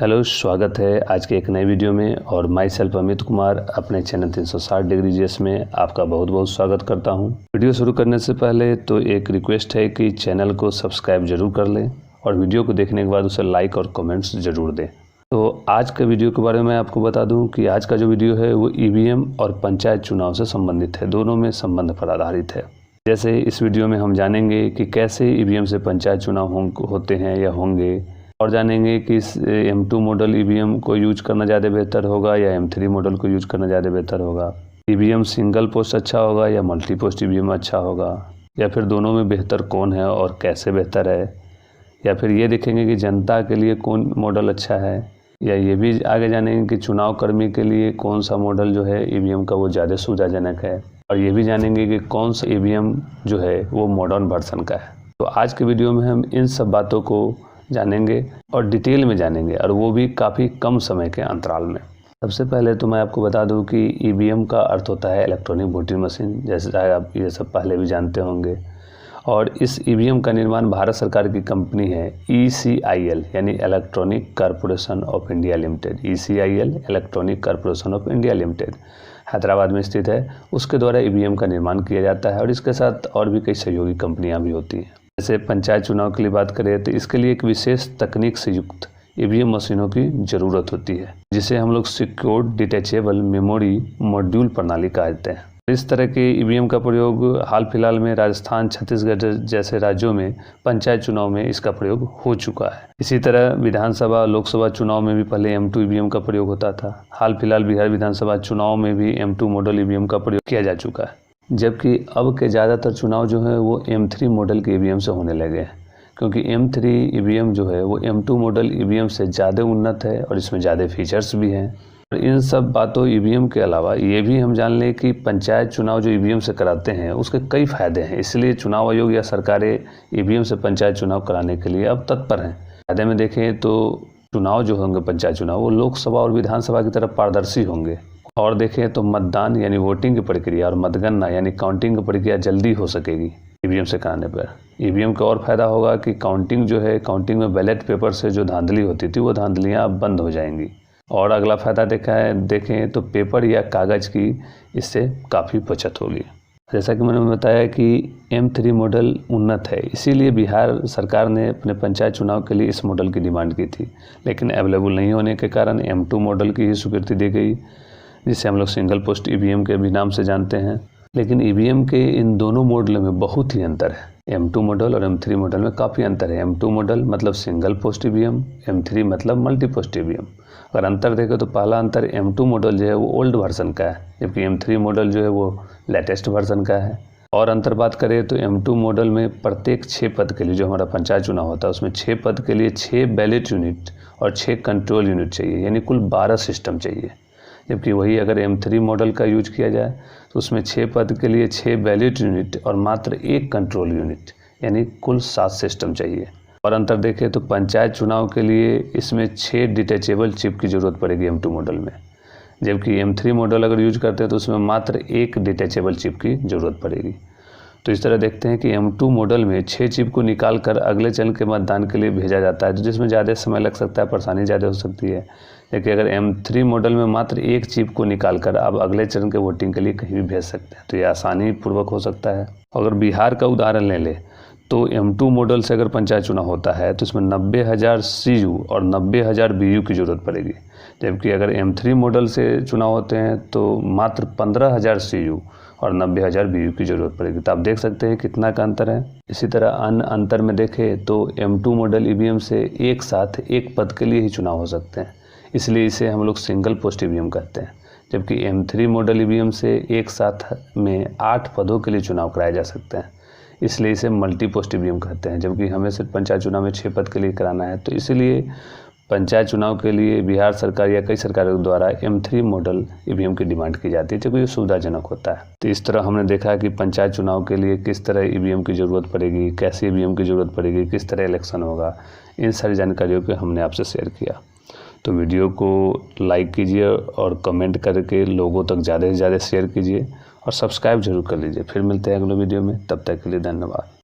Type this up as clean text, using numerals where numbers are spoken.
Hello, स्वागत है आज के एक नए वीडियो में। और माई सेल्फ अमित कुमार अपने चैनल 360 डिग्री जीएस में आपका बहुत बहुत स्वागत करता हूं। वीडियो शुरू करने से पहले तो एक रिक्वेस्ट है कि चैनल को सब्सक्राइब जरूर कर लें और वीडियो को देखने के बाद उसे लाइक और कमेंट्स ज़रूर दें। तो आज के वीडियो के बारे में आपको बता दूं कि आज का जो वीडियो है वो ईवीएम और पंचायत चुनाव से संबंधित है, दोनों में संबंध पर आधारित है। जैसे इस वीडियो में हम जानेंगे कि कैसे ईवीएम से पंचायत चुनाव होते हैं या होंगे, और जानेंगे कि M2 मॉडल ईवीएम को यूज करना ज़्यादा बेहतर होगा या M3 मॉडल को यूज करना ज़्यादा बेहतर होगा। ईवीएम सिंगल पोस्ट अच्छा होगा या मल्टी पोस्ट ईवीएम अच्छा होगा, या फिर दोनों में बेहतर कौन है और कैसे बेहतर है, या फिर ये देखेंगे कि जनता के लिए कौन मॉडल अच्छा है, या ये भी आगे जानेंगे कि चुनाव कर्मी के लिए कौन सा मॉडल जो है ईवीएम का वो ज़्यादा सुविधाजनक है, और ये भी जानेंगे कि कौन सा ईवीएम जो है वो मॉडर्न वर्जन का है। तो आज के वीडियो में हम इन सब बातों को जानेंगे और डिटेल में जानेंगे, और वो भी काफ़ी कम समय के अंतराल में। सबसे पहले तो मैं आपको बता दूं कि ईवीएम का अर्थ होता है इलेक्ट्रॉनिक वोटिंग मशीन, जैसे आप ये सब पहले भी जानते होंगे। और इस ईवीएम का निर्माण भारत सरकार की कंपनी है ECIL यानी electronic corporation of India limited, ECIL electronic corporation of India limited Hyderabad में स्थित है, उसके द्वारा ईवीएम का निर्माण किया जाता है। और इसके साथ और भी कई सहयोगी कंपनियां भी होती हैं। जैसे पंचायत चुनाव के लिए बात करें तो इसके लिए एक विशेष तकनीक से युक्त ईवीएम मशीनों की ज़रूरत होती है, जिसे हम लोग सिक्योर्ड डिटैचेबल मेमोरी मॉड्यूल प्रणाली कहते हैं। इस तरह के ईवीएम का प्रयोग हाल फिलहाल में राजस्थान, छत्तीसगढ़ जैसे राज्यों में पंचायत चुनाव में इसका प्रयोग हो चुका है। इसी तरह विधानसभा, लोकसभा चुनाव में भी पहले M2 ईवीएम का प्रयोग होता था। हाल फिलहाल बिहार विधानसभा चुनाव में भी M2 मॉडल ईवीएम का प्रयोग किया जा चुका है, जबकि अब के ज़्यादातर चुनाव जो है वो M3 मॉडल के ईवीएम से होने लगे हैं, क्योंकि M3 ईवीएम जो है वो M2 मॉडल ईवीएम से ज़्यादा उन्नत है और इसमें ज़्यादा फीचर्स भी हैं। और इन सब बातों ईवीएम के अलावा ये भी हम जान लें कि पंचायत चुनाव जो ईवीएम से कराते हैं उसके कई फ़ायदे हैं। इसलिए चुनाव आयोग या सरकारें ईवीएम से पंचायत चुनाव कराने के लिए अब तत्पर हैं। फ़ायदे में देखें तो चुनाव जो होंगे पंचायत चुनाव वो लोकसभा और विधानसभा की तरह पारदर्शी होंगे। और देखें तो मतदान यानी वोटिंग की प्रक्रिया और मतगणना यानी काउंटिंग की प्रक्रिया जल्दी हो सकेगी ईवीएम से कराने पर। ईवीएम का और फायदा होगा कि काउंटिंग में बैलेट पेपर से जो धांधली होती थी वो धांधलियाँ अब बंद हो जाएंगी। और अगला फ़ायदा देखें तो पेपर या कागज़ की इससे काफ़ी बचत होगी। जैसा कि मैंने बताया कि M3 मॉडल उन्नत है, इसीलिए बिहार सरकार ने अपने पंचायत चुनाव के लिए इस मॉडल की डिमांड की थी, लेकिन अवेलेबल नहीं होने के कारण M2 मॉडल की ही स्वीकृति दी गई, जिसे हम लोग सिंगल पोस्ट ईवीएम के भी नाम से जानते हैं। लेकिन ईवीएम के इन दोनों मॉडलों में बहुत ही अंतर है। M2 मॉडल और M3 मॉडल में काफ़ी अंतर है। M2 मॉडल मतलब सिंगल पोस्ट ईवीएम, M3 मतलब मल्टी पोस्ट ईवीएम। अगर अंतर देखें तो पहला अंतर M2 मॉडल जो है वो ओल्ड वर्जन का है, जबकि M3 मॉडल जो है वो लेटेस्ट वर्जन का है। और अंतर बात करें तो M2 मॉडल में प्रत्येक 6 पद के लिए जो हमारा पंचायत चुनाव होता है उसमें 6 पद के लिए 6 बैलेट यूनिट और 6 कंट्रोल यूनिट चाहिए, यानी कुल 12 सिस्टम चाहिए। जबकि वही अगर M3 मॉडल का यूज किया जाए तो उसमें 6 पद के लिए 6 बैलेट यूनिट और मात्र 1 कंट्रोल यूनिट, यानी कुल 7 सिस्टम चाहिए। और अंतर देखें तो पंचायत चुनाव के लिए इसमें 6 डिटैचेबल चिप की ज़रूरत पड़ेगी M2 मॉडल में, जबकि M3 मॉडल अगर यूज करते हैं तो उसमें मात्र 1 डिटैचेबल चिप की ज़रूरत पड़ेगी। तो इस तरह देखते हैं कि M2 मॉडल में 6 चिप को निकाल कर अगले चरण के मतदान के लिए भेजा जाता है, तो जिसमें ज़्यादा समय लग सकता है, परेशानी ज़्यादा हो सकती है। लेकिन अगर M3 मॉडल में मात्र 1 चिप को निकाल कर आप अगले चरण के वोटिंग के लिए कहीं भी भेज सकते हैं, तो ये आसानी पूर्वक हो सकता है। अगर बिहार का उदाहरण ले लें तो M2 मॉडल से अगर पंचायत चुनाव होता है तो इसमें 90,000 CU और 90,000 BU की ज़रूरत पड़ेगी, जबकि अगर M3 मॉडल से चुनाव होते हैं तो मात्र 15,000 CU और 90,000 BU की ज़रूरत पड़ेगी। तो आप देख सकते हैं कितना का अंतर है। इसी तरह अन्य अंतर में देखें तो M2 मॉडल ईवीएम से एक साथ 1 पद के लिए ही चुनाव हो सकते हैं, इसलिए इसे हम लोग सिंगल पोस्ट ईवीएम कहते हैं। जबकि M3 मॉडल ईवीएम से एक साथ में 8 पदों के लिए चुनाव कराए जा सकते हैं, इसलिए इसे मल्टी पोस्ट ईवीएम कहते हैं। जबकि हमें सिर्फ पंचायत चुनाव में 6 पद के लिए कराना है, तो इसीलिए पंचायत चुनाव के लिए बिहार सरकार या कई सरकारों द्वारा M3 मॉडल ईवीएम की डिमांड की जाती है, जो कि सुविधाजनक होता है। तो इस तरह हमने देखा कि पंचायत चुनाव के लिए किस तरह ईवीएम की ज़रूरत पड़ेगी, कैसे ईवीएम की ज़रूरत पड़ेगी, किस तरह इलेक्शन होगा, इन सारी जानकारियों को हमने आपसे शेयर किया। तो वीडियो को लाइक कीजिए और कमेंट करके लोगों तक ज़्यादा से ज़्यादा शेयर कीजिए और सब्सक्राइब जरूर कर लीजिए। फिर मिलते हैं अगले वीडियो में, तब तक के लिए धन्यवाद।